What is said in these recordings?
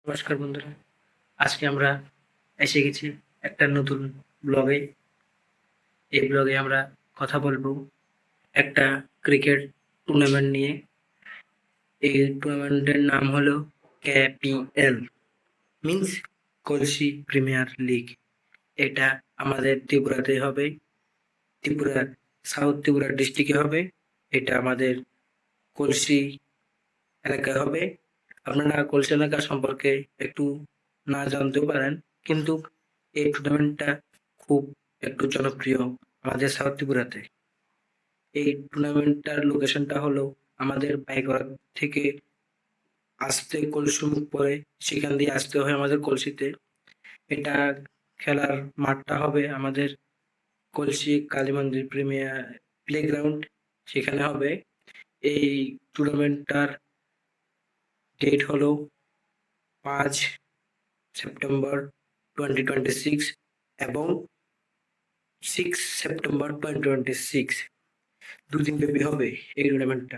নমস্কার বন্ধুরা, আজকে আমরা এসে গেছি একটা নতুন ব্লগে। এই ব্লগে আমরা কথা বলবো একটা ক্রিকেট টুর্নামেন্ট নিয়ে। এই টুর্নামেন্টের নাম হলো KPL, মিন্স কলসি প্রিমিয়ার লিগ। এটা আমাদের ত্রিপুরাতে হবে, ত্রিপুরা সাউথ ত্রিপুরা ডিস্ট্রিক্টে হবে। এটা আমাদের কলসি এলাকায় হবে। আপনারা কলসি এলাকা সম্পর্কে একটু না জানতেও পারেন, কিন্তু এই টুর্নামেন্টটা খুব একটু জনপ্রিয় আমাদের সাউথ ত্রিপুরাতে। এই টুর্নামেন্টটার লোকেশনটা হলো আমাদের বাইগড়া থেকে আসতে কলসিমুখ পড়ে, সেখান দিয়ে আসতে হয় আমাদের কলসিতে। এটা খেলার মাঠটা হবে আমাদের কলসি কালী মন্দির প্রিমিয়ার প্লেগ্রাউন্ড, সেখানে হবে। এই টুর্নামেন্টটার ডেট হলো 5 সেপ্টেম্বর 2026 এবং 6 সেপ্টেম্বর 2026, দুদিন ব্যাপী হবে এই টুর্নামেন্টটা।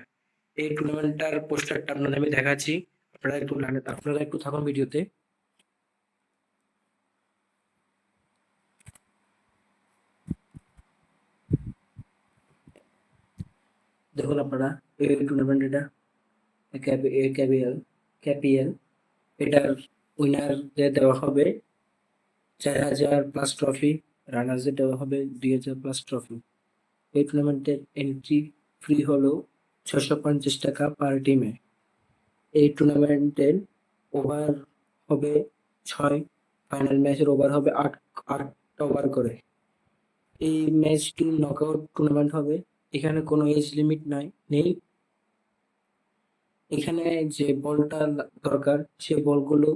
এই টুর্নামেন্টটার পোস্টারটা আপনাদের আমি দেখাচ্ছি, আপনারা একটু থাকুন ভিডিওতে। দেখুন আপনারা, এই টুর্নামেন্ট এটা ক্যাপিএল, এটার উইনারদের দেওয়া হবে 4,000+ ট্রফি, রানার্সদের দেওয়া হবে 2,000+ ট্রফি। এই টুর্নামেন্টের এন্ট্রি ফ্রি হলো 650 টাকা পার টিমে। এই টুর্নামেন্টের ওভার হবে 6, ফাইনাল ম্যাচের ওভার হবে 8 ওভার করে। এই ম্যাচটি নকআউট টুর্নামেন্ট হবে, এখানে কোনো এজ লিমিট নেই। এখানে যে বলটা দরকার সে বলগুলো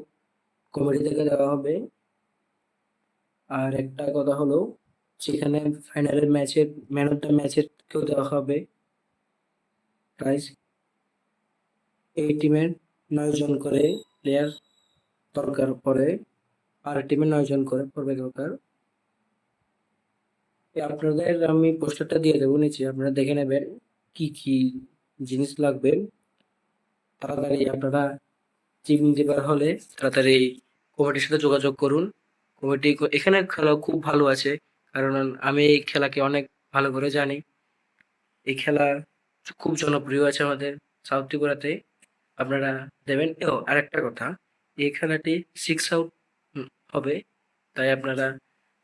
কমিটি থেকে দেওয়া হবে। আর একটা কথা হলো, সেখানে ফাইনালের ম্যাচের ম্যান অফ দ্য ম্যাচের কেউ দেওয়া হবে প্রাইজ। এই টিমের 9 জন করে প্লেয়ার দরকার পড়ে, আর টিমে 9 জন করে পড়বে দরকার। আপনাদের আমি পোস্টারটা দিয়ে দেবো নিচে, আপনারা দেখে নেবেন কি কি জিনিস লাগবে। তাড়াতাড়ি আপনারা টিম দিবার হলে তাড়াতাড়ি কমিটির সাথে যোগাযোগ করুন। কমিটি এখানে খেলা খুব ভালো আছে, কারণ আমি এই খেলাকে অনেক ভালো করে জানি। এই খেলা খুব জনপ্রিয় আছে আমাদের সাউথ ত্রিপুরাতে। আপনারা দেবেন। আরেকটা কথা, এই খেলাটি 6 আউট হবে, তাই আপনারা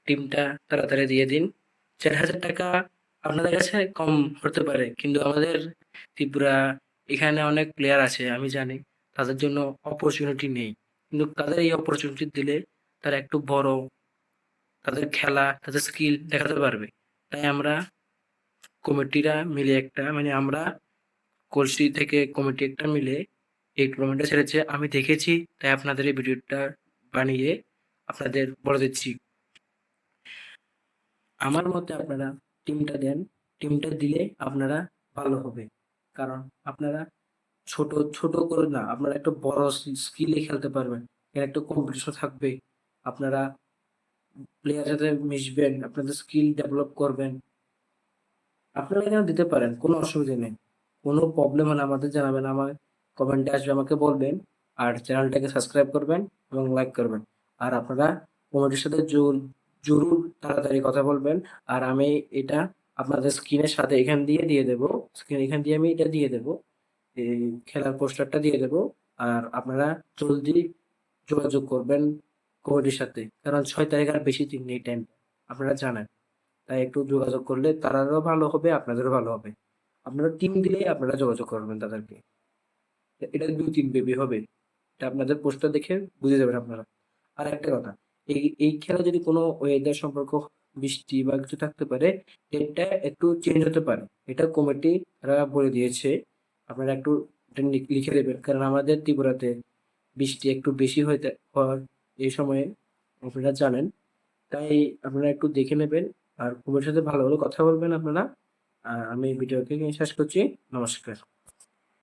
টিমটা তাড়াতাড়ি দিয়ে দিন। 4,000 টাকা আপনাদের কাছে কম হতে পারে, কিন্তু আমাদের ত্রিপুরা এখানে অনেক প্লেয়ার আছে আমি জানি, তাদের জন্য অপরচুনিটি নেই। কিন্তু তাদের এই অপরচুনিটি দিলে তারা একটু বড়, তাদের খেলা, তাদের স্কিল দেখাতে পারবে। তাই আমরা কমিটিরা মিলে একটা, মানে আমরা কলসি থেকে কমিটি একটা মিলে এই টুর্নামেন্টটা ছেড়েছে। আমি দেখেছি, তাই আপনাদের এই ভিডিওটা বানিয়ে আপনাদের বলে দিচ্ছি। আমার মতে আপনারা টিমটা দেন, টিমটা দিলে আপনারা ভালো হবে। কারণ আপনারা ছোট ছোট করে না, আপনারা একটু বড় স্কিলে খেলতে পারবেন। এর একটা কম্পিটিশন থাকবে, আপনারা প্লেয়ার সাথে মিশবেন, আপনাদের স্কিল ডেভেলপ করবেন। আপনারা এখানে দিতে পারেন, কোনো অসুবিধা নেই। কোনো প্রবলেম হলে আমাদের জানাবেন, আমার কমেন্টে আসবে, আমাকে বলবেন। আর চ্যানেলটাকে সাবস্ক্রাইব করবেন এবং লাইক করবেন। আর আপনারা কমিটির সাথে জরুর তাড়াতাড়ি কথা বলবেন। আর আমি এটা আপনাদের স্ক্রিনের সাথে এখান দিয়ে দেবো, এখান দিয়ে আমি এটা দিয়ে দেবো, এই খেলার পোস্টারটা দিয়ে দেবো। আর আপনারা জলদি যোগাযোগ করবেন কমিটির সাথে, কারণ 6 তারিখ আর বেশি দিন নেই টাইম, আপনারা জানেন। তাই একটু যোগাযোগ করলে তারারও ভালো হবে, আপনাদেরও ভালো হবে। আপনারা টিম দিলেই আপনারা যোগাযোগ করবেন তাদেরকে। এটা 2-3 বেবি হবে, এটা আপনাদের পোস্টার দেখে বুঝে যাবেন আপনারা। আর একটা কথা, এই এই খেলা যদি কোনো ওয়েদার সম্পর্ক, বৃষ্টি বা কিছু থাকতে পারে, ডেটটা একটু চেঞ্জ হতে পারে। এটা কমিটি তারা বলে দিয়েছে, আপনারা একটু এটা লিখে দেবেন, কারণ আমাদের ত্রিপুরাতে বৃষ্টি একটু বেশি হওয়ার এই সময়ে আপনারা জানেন। তাই আপনারা একটু দেখে নেবেন, আর কমিটির সাথে ভালো ভালো কথা বলবেন আপনারা। আমি ভিডিওকে শেষ করছি। নমস্কার।